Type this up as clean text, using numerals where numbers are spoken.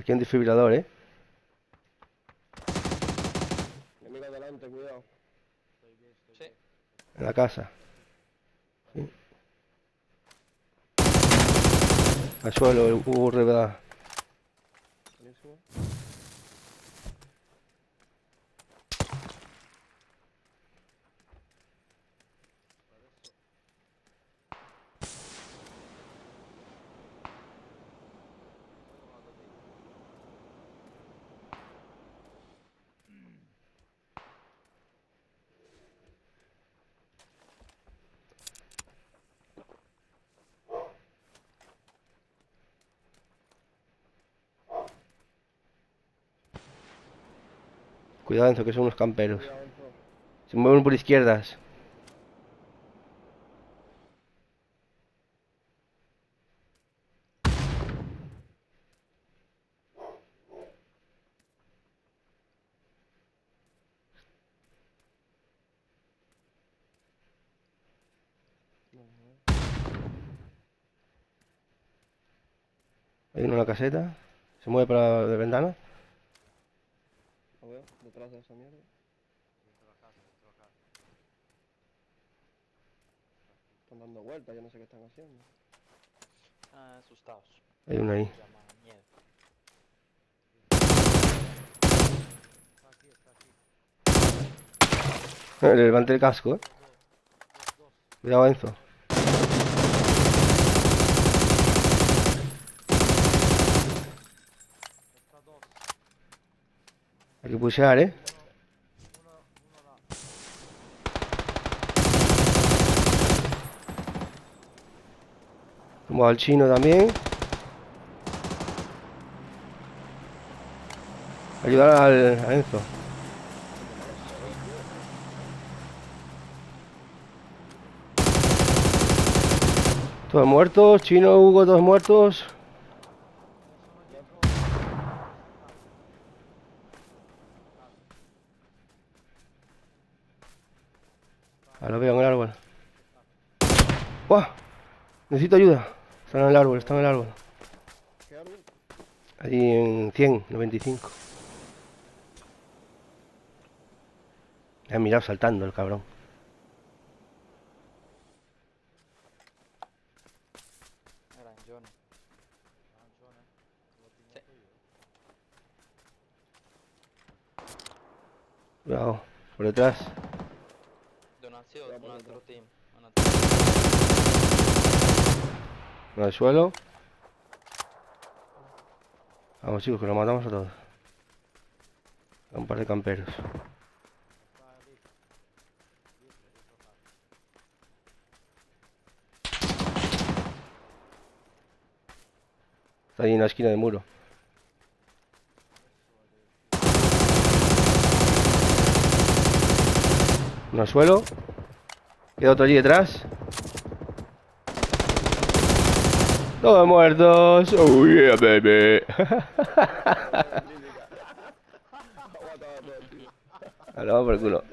Aquí hay un desfibrilador, ¿eh? Enemigo delante, cuidado. Sí. En la casa. Sí. Al suelo, el URBA. Buenísimo. Cuidado, Enzo, que son unos camperos. Cuidado, Enzo. Se mueven por izquierdas. Hay uno en la caseta. Se mueve para la ventana. Lo veo, detrás de esa mierda. Están dando vueltas, yo no sé qué están haciendo. Ah, asustados. Hay uno ahí. Llama miedo. Le levanté el casco, ¿eh? Cuidado, Enzo. Hay que pushear, ¿eh? Como al chino también. Ayudar a Enzo. Todos muertos. Chino, Hugo, todos muertos. Ah, lo veo en el árbol. ¡Buah! Necesito ayuda. Están en el árbol, están en el árbol. ¿Qué árbol? Allí en 100, 95. Me ha mirado saltando el cabrón. Era en Johnny. Sí. Cuidado, por detrás. Donazione, Cuidado un por altro detrás. team. Un altro team. En el suelo. Vamos chicos, que lo matamos a todos. A un par de camperos. Está ahí en la esquina del muro. Uno al suelo. Queda otro allí detrás. Todos muertos. Oh yeah, baby. Aguanta, tío. Vale, vamos por el culo.